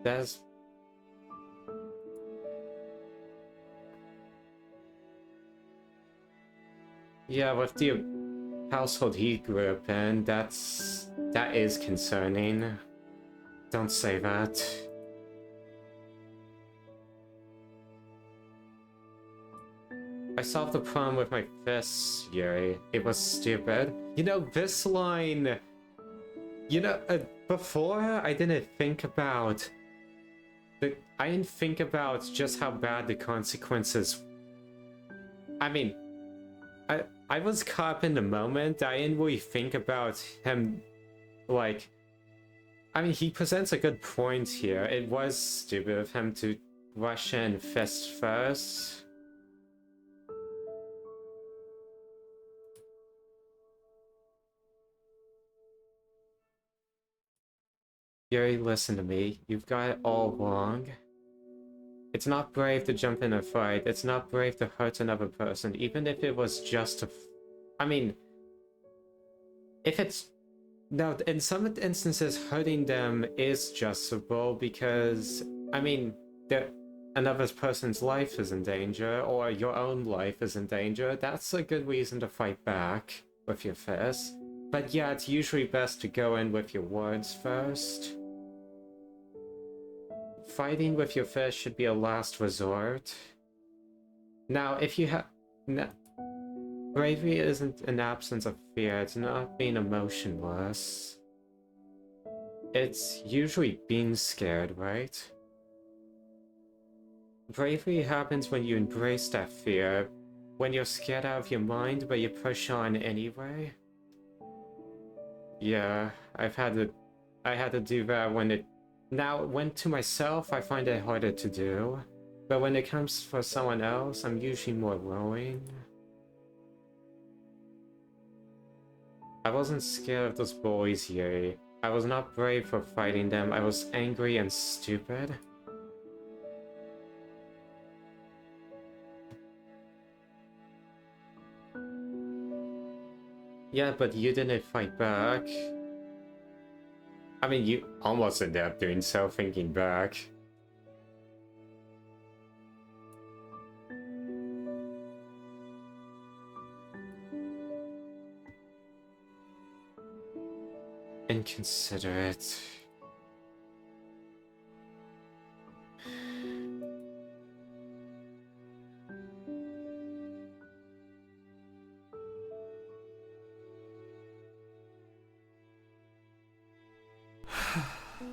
That's... Yeah, with the household he grew up in, that is concerning. Don't say that. I solved the problem with my fists, Yuri. It was stupid. You know, this line... You know, before I didn't think about... I didn't think about just how bad the consequences... I mean, I was caught up in the moment. I didn't really think about him, like... I mean, he presents a good point here. It was stupid of him to rush in fist first. Yuri, listen to me. You've got it all wrong. It's not brave to jump in a fight. It's not brave to hurt another person, even if it was just a... I mean... If it's... No, in some instances, hurting them is justable because... I mean, another person's life is in danger, or your own life is in danger. That's a good reason to fight back with your fist. But yeah, it's usually best to go in with your words first. Fighting with your fist should be a last resort. Now, if you have... Bravery isn't an absence of fear, it's not being emotionless. It's usually being scared, right? Bravery happens when you embrace that fear, when you're scared out of your mind, but you push on anyway. Yeah, I had to do that when it... Now, when to myself, I find it harder to do. But when it comes for someone else, I'm usually more willing. I wasn't scared of those boys, Yuri. I was not brave for fighting them. I was angry and stupid. Yeah, but you didn't fight back. I mean, you almost ended up doing so, thinking back. Inconsiderate.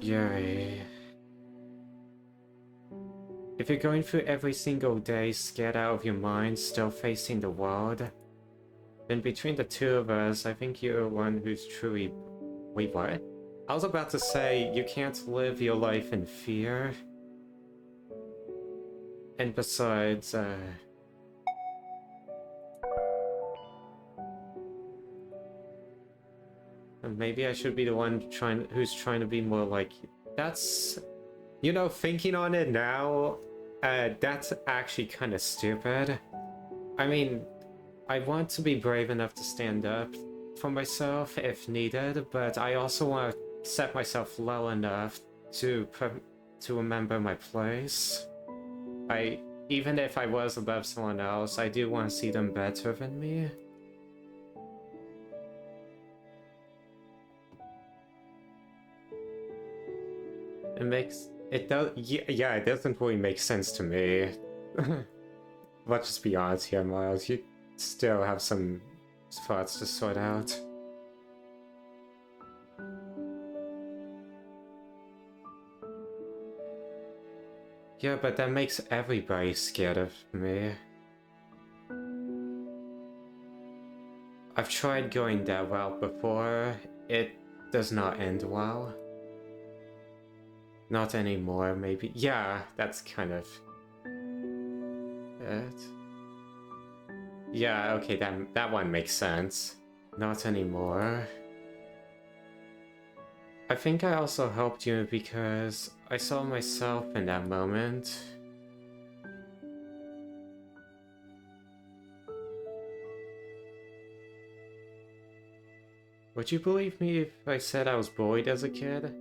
Yuri. If you're going through every single day scared out of your mind, still facing the world, then between the two of us, I think you're one who's truly... Wait, what? I was about to say, you can't live your life in fear. And besides, maybe I should be the one who's trying to be more like... That's... You know, thinking on it now, that's actually kind of stupid. I mean, I want to be brave enough to stand up for myself if needed, but I also want to set myself low enough to remember my place. Even if I was above someone else, I do want to see them better than me. Yeah, it doesn't really make sense to me. Let's just be honest here, Miles. You still have some thoughts to sort out. Yeah, but that makes everybody scared of me. I've tried going that route before. It does not end well. Not anymore, maybe. Yeah, that's kind of it. Yeah, okay, that one makes sense. Not anymore. I think I also helped you because I saw myself in that moment. Would you believe me if I said I was bullied as a kid?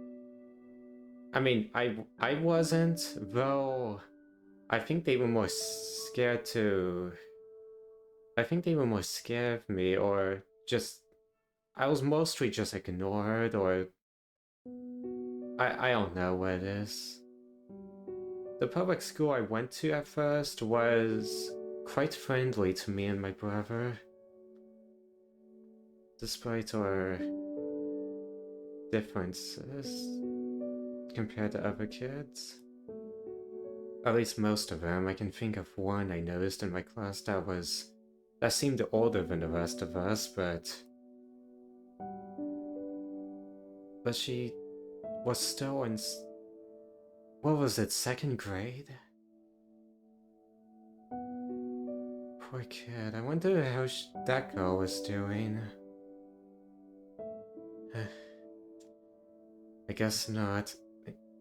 I mean, I wasn't, though I think they were more scared to I think they were more scared of me, or just I was mostly just ignored, or I don't know what it is. The public school I went to at first was quite friendly to me and my brother, despite our differences compared to other kids. At least most of them. I can think of one I noticed in my class that seemed older than the rest of us, but she was still in what was it, second grade? Poor kid. I wonder how that girl was doing. I guess not.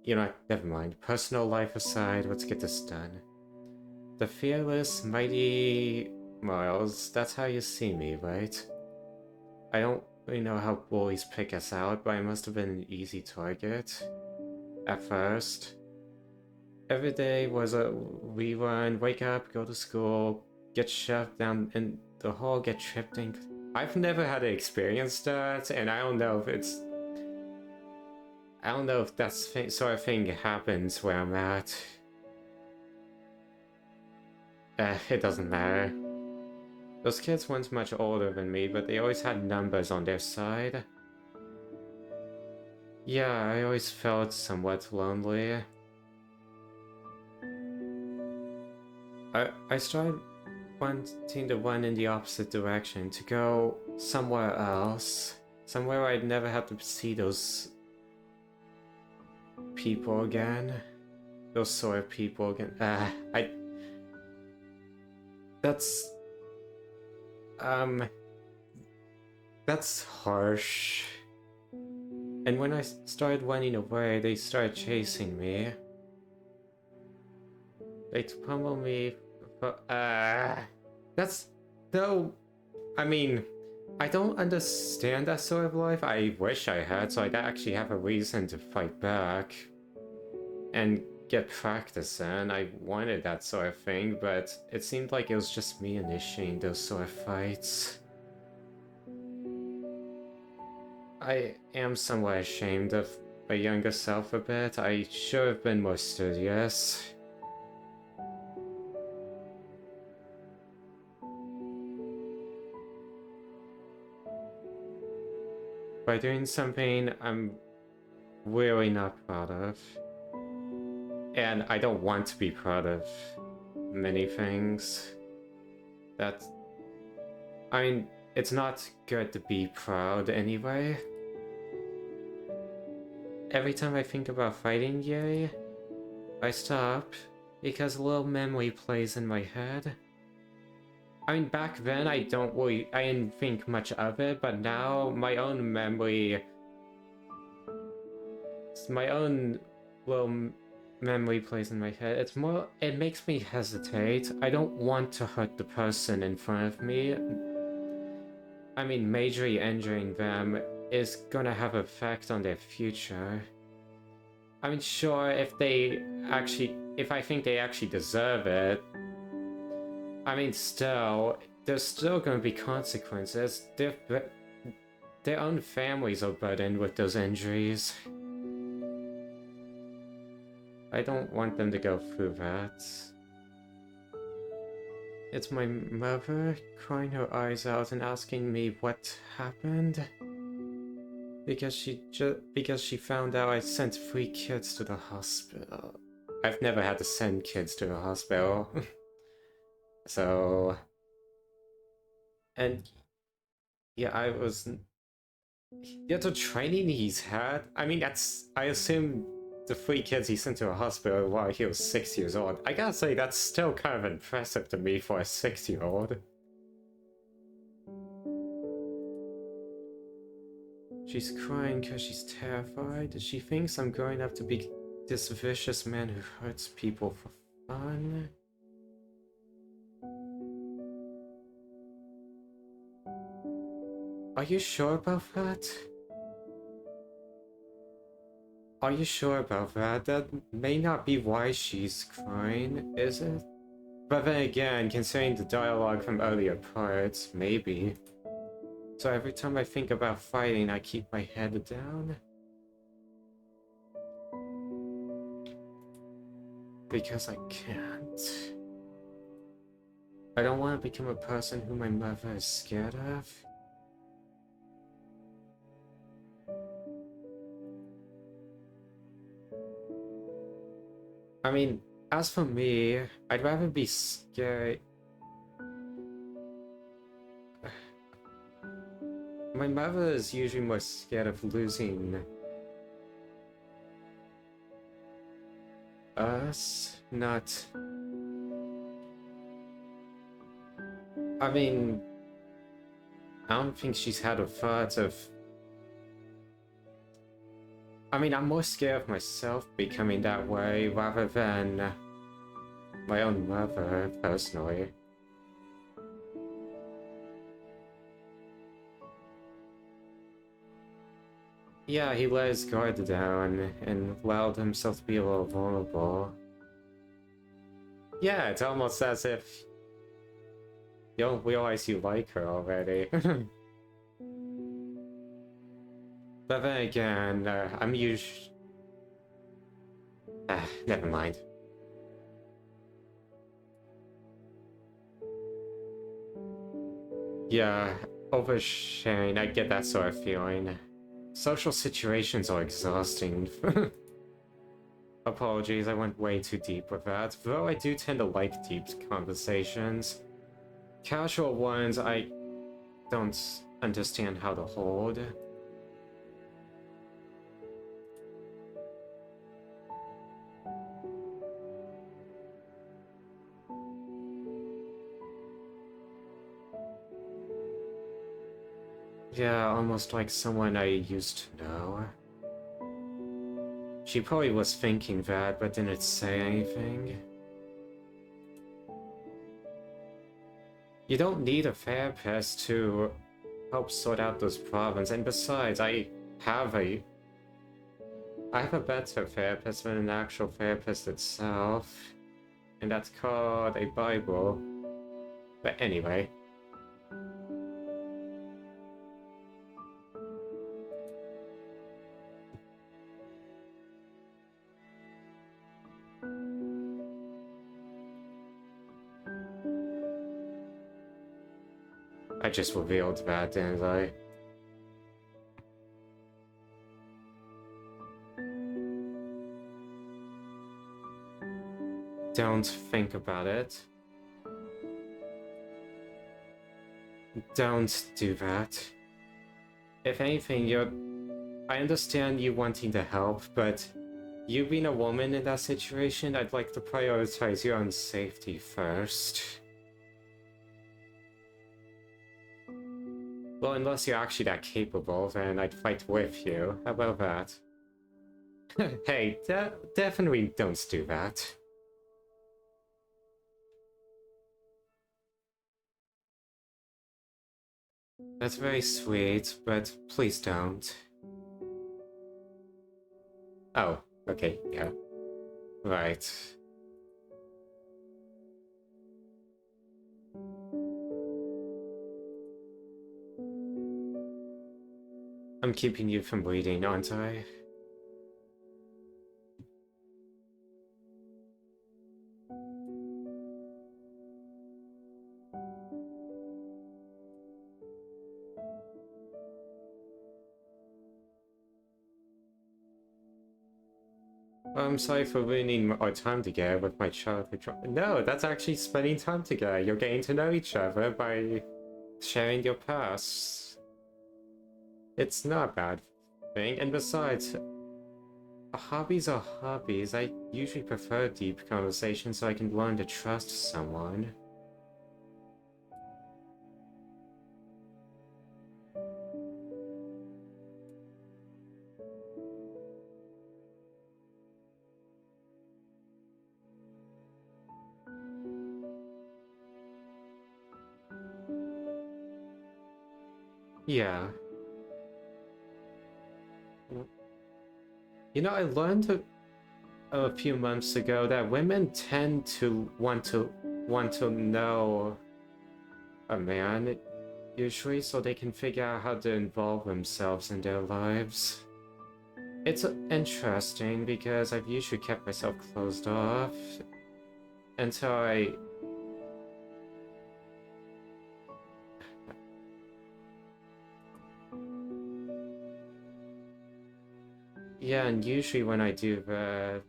You know, never mind. Personal life aside, let's get this done. The fearless, mighty Miles, that's how you see me, right? I don't really know how bullies pick us out, but I must have been an easy target. At first. Every day was a rerun, wake up, go to school, get shoved down in the hall, get tripped in. I've never had to experience that, and I don't know if that sort of thing happens where I'm at. It doesn't matter. Those kids weren't much older than me, but they always had numbers on their side. Yeah, I always felt somewhat lonely. I started wanting to run in the opposite direction, to go somewhere else. Somewhere I'd never have to see those people again. Those sort of people again. That's... That's harsh. And when I started running away, they started chasing me. They pummel me... That's... Though... I mean... I don't understand that sort of life. I wish I had, so I'd actually have a reason to fight back. And get practice in. I wanted that sort of thing, but it seemed like it was just me initiating those sort of fights. I am somewhat ashamed of my younger self a bit. I should have been more studious. By doing something I'm really not proud of. And I don't want to be proud of many things. I mean, it's not good to be proud anyway. Every time I think about fighting Yay, I stop because a little memory plays in my head. I mean, back then I didn't think much of it, but now my own memory, my own little memory plays in my head. It makes me hesitate. I don't want to hurt the person in front of me. I mean, majorly injuring them is gonna have an effect on their future. I mean, sure, if I think they actually deserve it, I mean, still, there's still gonna be consequences. Their own families are burdened with those injuries. I don't want them to go through that. It's my mother crying her eyes out and asking me what happened. Because she found out I sent 3 kids to the hospital. I've never had to send kids to the hospital. So... And... Yeah, the training he's had... I mean, I assume the 3 kids he sent to a hospital while he was 6 years old. I gotta say, that's still kind of impressive to me for a 6-year-old. She's crying because she's terrified. She thinks I'm growing up to be this vicious man who hurts people for fun. Are you sure about that? Are you sure about that? That may not be why she's crying, is it? But then again, considering the dialogue from earlier parts, maybe. So every time I think about fighting, I keep my head down. Because I can't. I don't want to become a person who my mother is scared of. I mean, as for me, I'd rather be scared. My mother is usually more scared of losing us, not... I mean, I don't think she's had a thought of... I mean, I'm more scared of myself becoming that way rather than my own mother, personally. Yeah, he let his guard down and allowed himself to be a little vulnerable. Yeah, it's almost as if you don't realize you like her already. But then again, I'm usually... never mind. Yeah, oversharing, I get that sort of feeling. Social situations are exhausting. Apologies, I went way too deep with that, though I do tend to like deep conversations. Casual ones, I don't understand how to hold. Yeah, almost like someone I used to know. She probably was thinking that, but didn't say anything. You don't need a therapist to help sort out those problems, and besides, I have a better therapist than an actual therapist itself, and that's called a Bible. But anyway. I just revealed that, didn't I? Don't think about it. Don't do that. If anything, I understand you wanting to help, but you being a woman in that situation, I'd like to prioritize your own safety first. Well, unless you're actually that capable, then I'd fight with you. How about that? Hey, definitely don't do that. That's very sweet, but please don't. Oh, okay, yeah. Right. I'm keeping you from bleeding, aren't I? I'm sorry for ruining our time together with my childhood trauma. No, that's actually spending time together. You're getting to know each other by sharing your pasts. It's not a bad thing, and besides, hobbies are hobbies. I usually prefer deep conversations so I can learn to trust someone. Yeah. You know, I learned a few months ago that women tend to want to want to know a man, usually, so they can figure out how to involve themselves in their lives. It's interesting because I've usually kept myself closed off until I... Yeah, and usually when I do that...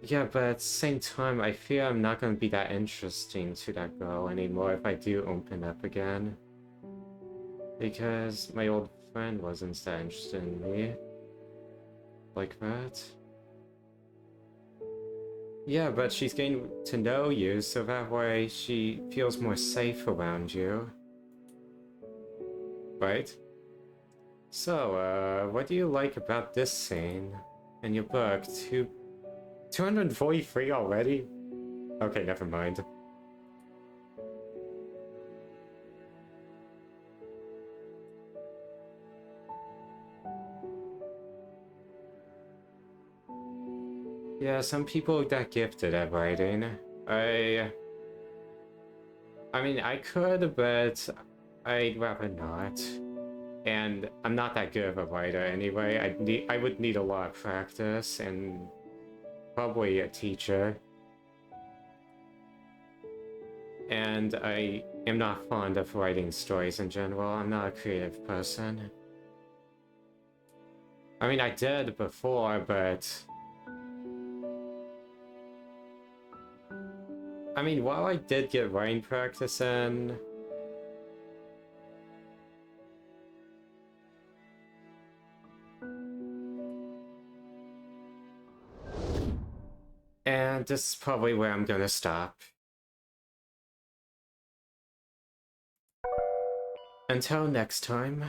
Yeah, but at the same time, I fear I'm not going to be that interesting to that girl anymore if I do open up again. Because my old friend wasn't that interested in me. Like that. Yeah, but she's getting to know you, so that way she feels more safe around you. Right? So, what do you like about this scene in your book? 243 already? Okay, never mind. Yeah, some people that gifted at writing. I mean, I could, but I'd rather not. And I'm not that good of a writer anyway. I would need a lot of practice and probably a teacher. And I am not fond of writing stories in general. I'm not a creative person. I mean, I did before, but... I mean, while I did get writing practice in... And this is probably where I'm gonna stop. Until next time.